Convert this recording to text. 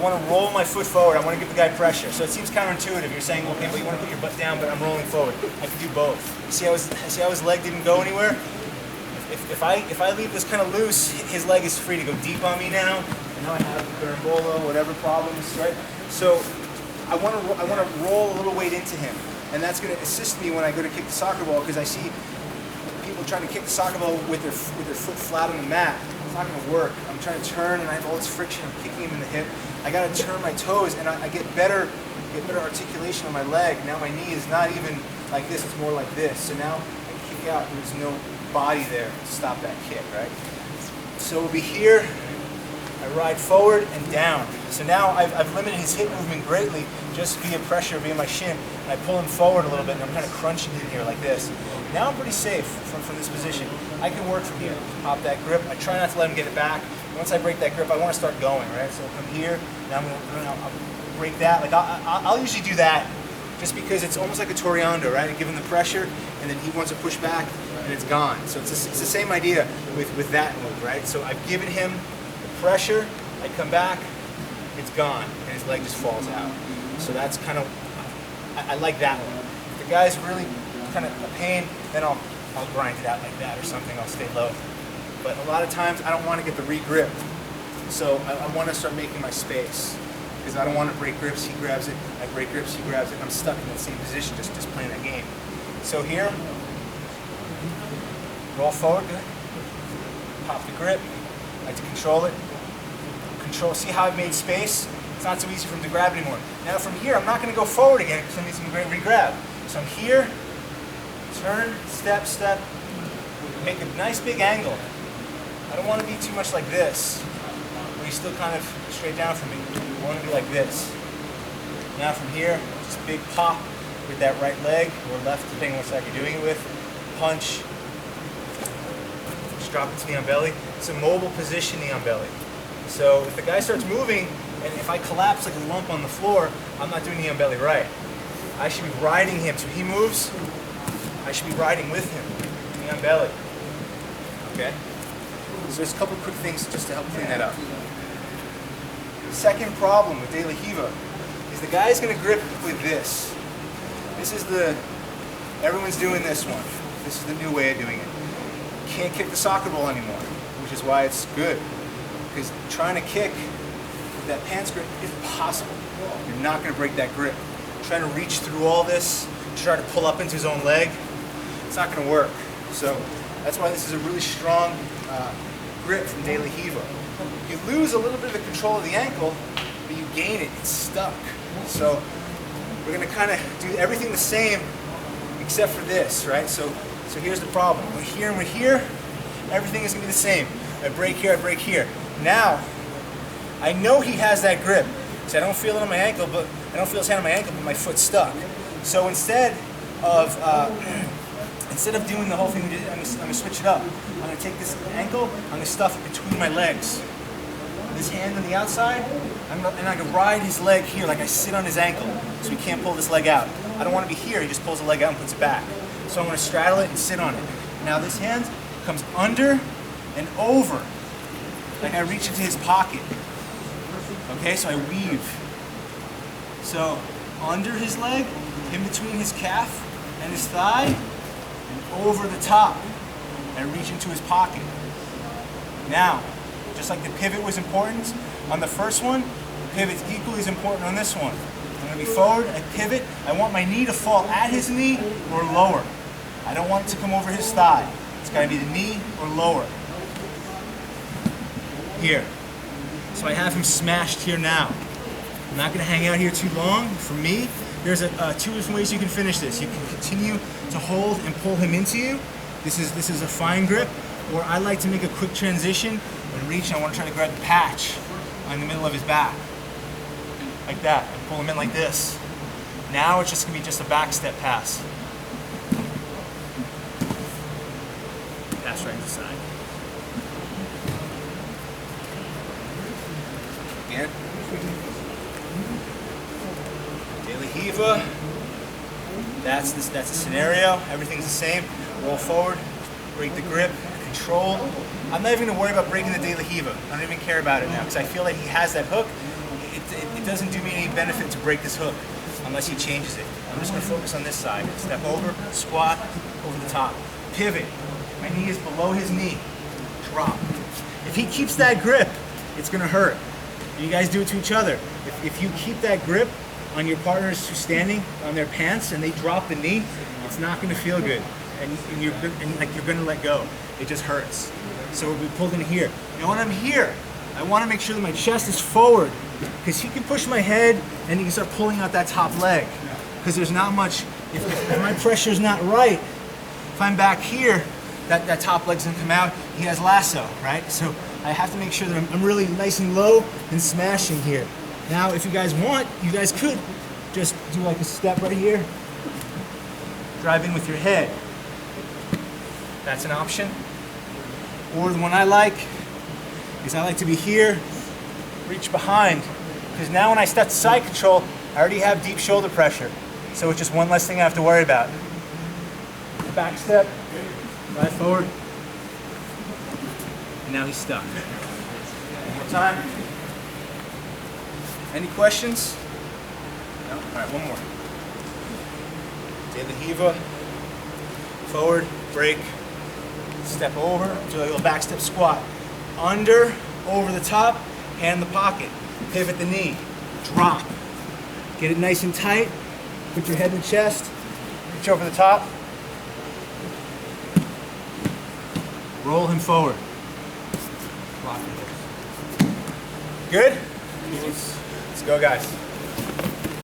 want to roll my foot forward. I want to give the guy pressure. So it seems counterintuitive. You're saying, okay, well, you want to put your butt down, but I'm rolling forward. I can do both. You see how his leg didn't go anywhere? If I leave this kind of loose, his leg is free to go deep on me now. And now I have berimbolo, whatever problems, right? So I want to roll a little weight into him, and that's going to assist me when I go to kick the soccer ball, because I see people trying to kick the soccer ball with their foot flat on the mat. It's not going to work. I'm trying to turn, and I have all this friction. I'm kicking him in the hip. I got to turn my toes, and I get better articulation on my leg. Now my knee is not even like this; it's more like this. So now I kick out, and there's no body there to stop that kick, right? So we'll be here. I ride forward and down. So now I've limited his hip movement greatly just via pressure, via my shin. And I pull him forward a little bit, and I'm kind of crunching in here like this. Now I'm pretty safe from this position. I can work from here. Pop that grip. I try not to let him get it back. Once I break that grip, I want to start going, right? So I'll come here. Now I'll break that. Like I'll usually do that just because it's almost like a Toreando, right? I give him the pressure, and then he wants to push back, and it's gone. So it's the same idea with that move, right? So I've given him pressure, I come back, it's gone, and his leg just falls out. So that's kind of, I like that one. If the guy's really kind of a pain, then I'll grind it out like that or something, I'll stay low. But a lot of times I don't want to get the re-grip. So I want to start making my space, because I don't want to break grips, he grabs it, I break grips, he grabs it, I'm stuck in that same position, just playing that game. So here, roll forward, good. Pop the grip, I like to control it. See how I've made space? It's not so easy for him to grab anymore. Now from here, I'm not going to go forward again because I need some great re-grab. So I'm here, turn, step, step, make a nice big angle. I don't want to be too much like this, where he's still kind of straight down from me. I want to be like this. Now from here, just big pop with that right leg, or left, depending on what side you're doing it with. Punch. Just drop it to knee on belly. It's a mobile position, knee on belly. So if the guy starts moving, and if I collapse like a lump on the floor, I'm not doing knee on belly right. I should be riding him. So he moves, I should be riding with him, knee on belly. Okay? So there's a couple quick things just to help clean that up. The second problem with De La Riva is the guy's going to grip with this. This is everyone's doing this one. This is the new way of doing it. Can't kick the soccer ball anymore, which is why it's good. Because trying to kick with that pants grip is impossible. You're not going to break that grip. Trying to reach through all this, try to pull up into his own leg, it's not going to work. So that's why this is a really strong grip from De La Riva. You lose a little bit of the control of the ankle, but you gain it. It's stuck. So we're going to kind of do everything the same except for this, right? So here's the problem. We're here and we're here. Everything is going to be the same. I break here, I break here. Now, I know he has that grip. So I don't feel it on my ankle, but I don't feel his hand on my ankle, but my foot's stuck. So instead of doing the whole thing, I'm gonna switch it up. I'm gonna take this ankle, I'm gonna stuff it between my legs. This hand on the outside, and I can ride his leg here like I sit on his ankle, so he can't pull this leg out. I don't want to be here, he just pulls the leg out and puts it back. So I'm gonna straddle it and sit on it. Now this hand comes under and over, like I reach into his pocket. Okay, so I weave. So under his leg, in between his calf and his thigh, and over the top. I reach into his pocket. Now, just like the pivot was important on the first one, the pivot's equally as important on this one. I'm gonna be forward, I pivot, I want my knee to fall at his knee or lower. I don't want it to come over his thigh. It's gotta be the knee or lower. Here. So I have him smashed here now. I'm not going to hang out here too long. For me, there's two different ways you can finish this. You can continue to hold and pull him into you. This is a fine grip. Or I like to make a quick transition and reach, and I want to try to grab the patch in the middle of his back. Like that. And pull him in like this. Now it's just going to be just a back step pass. Pass right to the side. Again. De La Riva. That's the scenario. Everything's the same. Roll forward, break the grip, control. I'm not even going to worry about breaking the De La Riva. I don't even care about it now because I feel like he has that hook. it doesn't do me any benefit to break this hook unless he changes it. I'm just gonna focus on this side. Step over, squat, over the top. Pivot. My knee is below his knee. Drop. If he keeps that grip, it's gonna hurt. You guys do it to each other. If you keep that grip on your partners who's standing on their pants and they drop the knee, it's not gonna feel good. And you're gonna let go. It just hurts. So we pulled in here. Now when I'm here, I wanna make sure that my chest is forward, because he can push my head and he can start pulling out that top leg. Because there's not much, if my pressure's not right, if I'm back here, that top leg's gonna come out, he has lasso, right? So I have to make sure that I'm really nice and low and smashing here. Now, if you guys want, you guys could just do like a step right here, drive in with your head. That's an option. Or the one I like is I like to be here, reach behind, because now when I step to side control, I already have deep shoulder pressure. So it's just one less thing I have to worry about. Back step, right forward, and now he's stuck. One more time. Any questions? No? All right, one more. Do the Riva, forward, break, step over, do a little back step squat. Under, over the top, hand in the pocket. Pivot the knee, drop. Get it nice and tight, put your head in the chest, reach over the top. Roll him forward. Good? Let's go, guys.